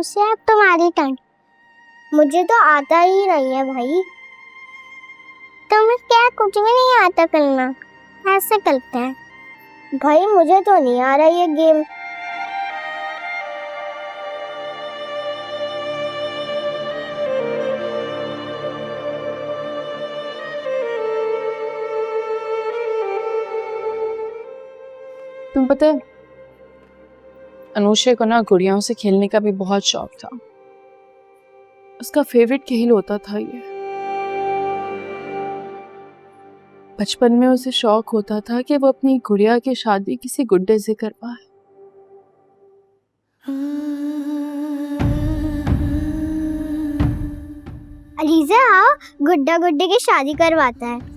अनुष्या अब तुम्हारी टर्न। मुझे तो आता ही नहीं है भाई। तुम्हें क्या कुछ भी नहीं आता करना? ऐसे करते हैं भाई, मुझे तो नहीं आ रहा ये गेम। तुम पता है, अनुष्या को ना गुड़ियाओं से खेलने का भी बहुत शौक था। उसका फेवरेट खेल होता था ये। बचपन में उसे शौक होता था कि वो अपनी गुड़िया की शादी किसी गुड्डे से कर पाए। अलीजा आओ, गुड्डा गुड्डी की शादी करवाता है।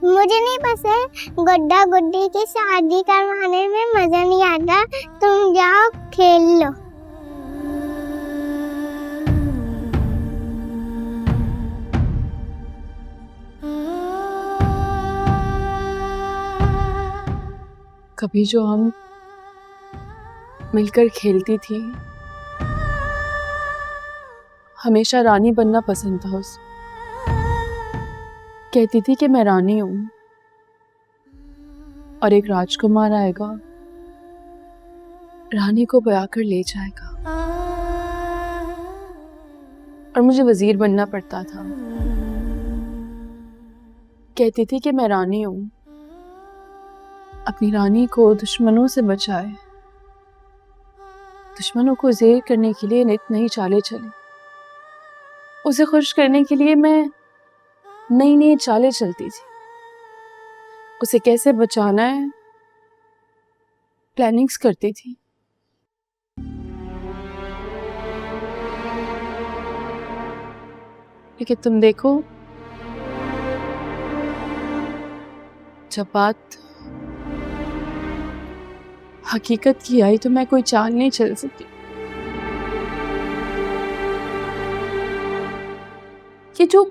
मुझे नहीं पसंद, गुड्डा गुड्डी की शादी करवाने में मजा नहीं आता। तुम जाओ खेल लो। कभी जो हम मिलकर खेलती थी, हमेशा रानी बनना पसंद था उसे। कहती थी कि मैं रानी हूं और एक राजकुमार आएगा, रानी को ब्याह कर ले जाएगा और मुझे वजीर बनना पड़ता था। कहती थी कि मैं रानी हूं, अपनी रानी को दुश्मनों से बचाए, दुश्मनों को ज़ेर करने के लिए नित नई चालें चली। उसे खुश करने के लिए मैं नई नई चालें चलती थी। उसे कैसे बचाना है प्लानिंग्स करती थी। लेकिन तुम देखो, जब बात हकीकत की आई तो मैं कोई चाल नहीं चल सकी। ये जो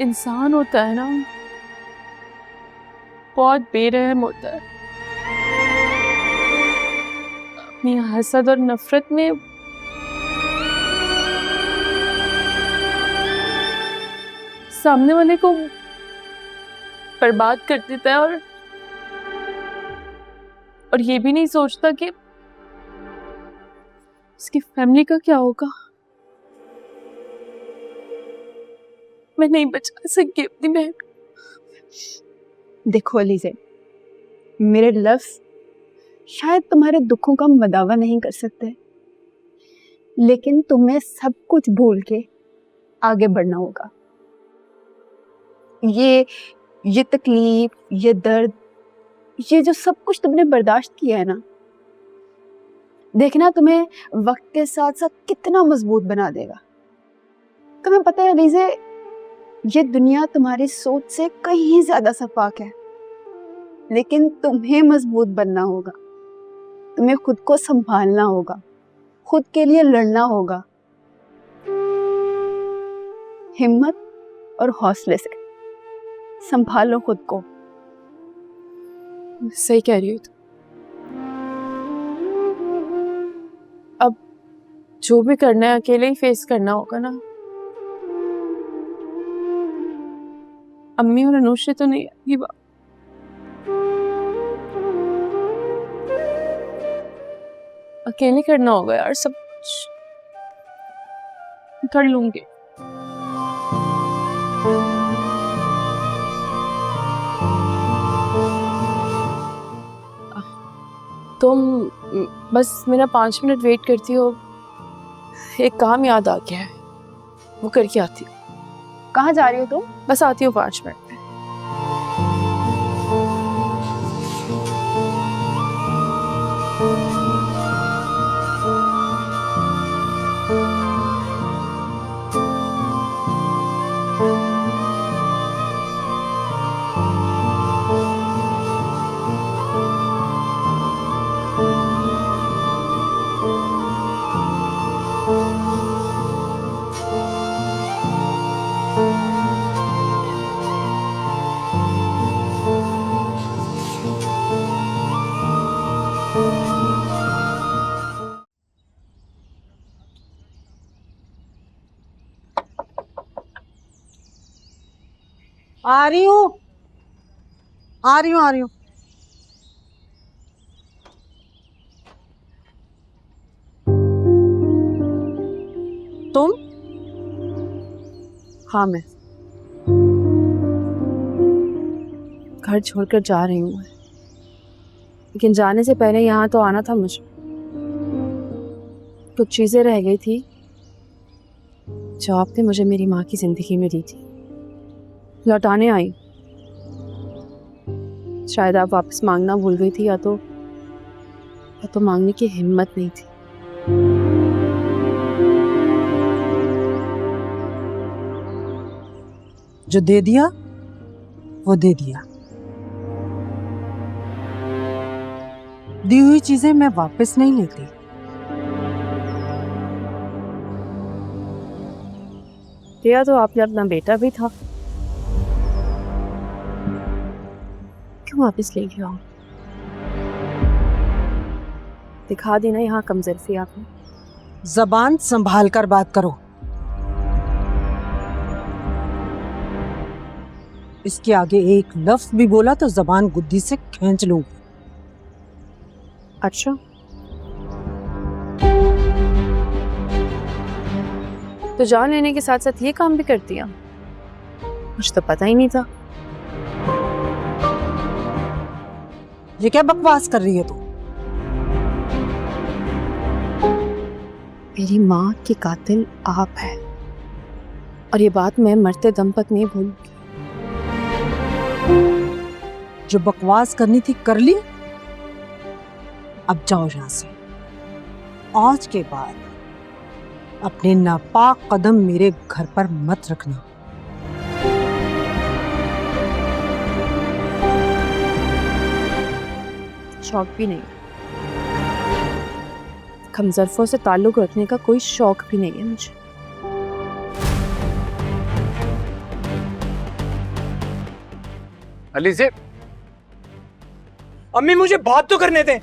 इंसान होता है ना, बहुत बेरहम होता है। अपनी हसद और नफरत में सामने वाले को बर्बाद कर देता है और ये भी नहीं सोचता कि उसकी फैमिली का क्या होगा। मैं नहीं बचा सकी अपनी बहन। देखो अलीज़े, मेरे लफ्ज़ शायद तुम्हारे दुखों का मदावा नहीं कर सकते, लेकिन तुम्हें सब कुछ भूल के आगे बढ़ना होगा। ये तकलीफ, ये दर्द, ये जो सब कुछ तुमने बर्दाश्त किया है ना, देखना तुम्हें वक्त के साथ साथ कितना मजबूत बना देगा। तुम्हें पता है अलीज़े, ये दुनिया तुम्हारी सोच से कहीं ज्यादा सफाक है, लेकिन तुम्हें मजबूत बनना होगा। तुम्हें खुद को संभालना होगा, खुद के लिए लड़ना होगा। हिम्मत और हौसले से संभालो खुद को। सही कह रही हो तुम। अब जो भी करना है अकेले ही फेस करना होगा ना। अम्मी और अनुष्या तो नहीं आएगी। अकेले करना होगा यार, सब कुछ कर लूंगी। तुम बस मेरा 5 मिनट वेट करती हो, एक काम याद आ गया है, वो करके आती हूँ। कहाँ जा रही हो तुम? बस आती हूँ 5 मिनट में। आ रही हूँ आ रही हूँ आ रही हूँ। तुम? हाँ, मैं घर छोड़कर जा रही हूँ, लेकिन जाने से पहले यहाँ तो आना था मुझे। कुछ चीजें रह गई थी जो आपने मुझे मेरी माँ की जिंदगी में दी थी, लौटाने आई। शायद आप वापस मांगना भूल गई थी, या तो मांगने की हिम्मत नहीं थी। जो दे दिया वो दे दिया। दी हुई चीजें मैं वापस नहीं लेती। दिया तो आपने अपना बेटा भी था, क्यों वापस ले गया? दिखा दी ना यहाँ कमजोरी आपने। जबान संभाल कर बात करो। इसके आगे एक लफ्ज भी बोला तो जबान गुद्दी से खींच लूंगी। अच्छा, तो जान लेने के साथ साथ ये काम भी कर दिया? मुझे तो पता ही नहीं था। ये क्या बकवास कर रही है तू? मेरी माँ की कातिल आप है, और ये बात मैं मरते दम तक नहीं भूलूंगी। जो बकवास करनी थी कर ली, अब जाओ यहां से। आज के बाद अपने नापाक कदम मेरे घर पर मत रखना। शौक भी नहीं, कमजरफों से ताल्लुक रखने का कोई शौक भी नहीं है मुझे। अलीज़े, अम्मी मुझे बात तो करने दें।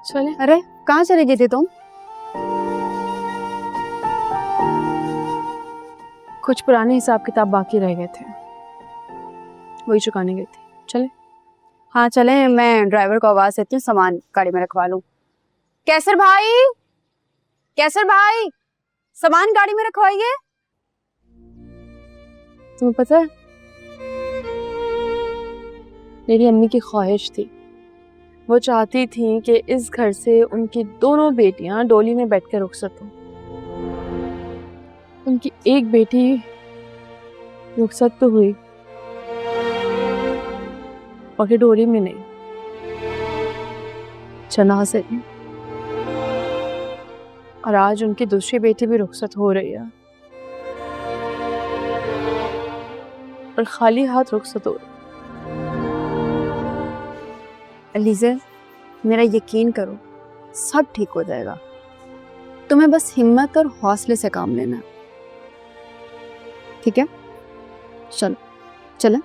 चले। अरे कहाँ चले गए थे तुम? कुछ पुराने हिसाब किताब बाकी रह गए थे, वही चुकाने गए थे। चले? हाँ चले, मैं ड्राइवर को आवाज देती हूँ, सामान गाड़ी में रखवा लूँ। कैसर भाई, कैसर भाई, सामान गाड़ी में रखवाइए। तुम्हें पता है, मेरी अम्मी की ख्वाहिश थी, वो चाहती थी कि इस घर से उनकी दोनों बेटियां डोली में बैठकर रुखसत हों। उनकी एक बेटी रुखसत तो हुई, बाकी डोली में नहीं, जनाजे में। और आज उनकी दूसरी बेटी भी रुखसत हो रही है, और खाली हाथ रुखसत हो रही। अलीज़े, मेरा यकीन करो, सब ठीक हो जाएगा। तुम्हें बस हिम्मत और हौसले से काम लेना है, ठीक है? चलो चलो।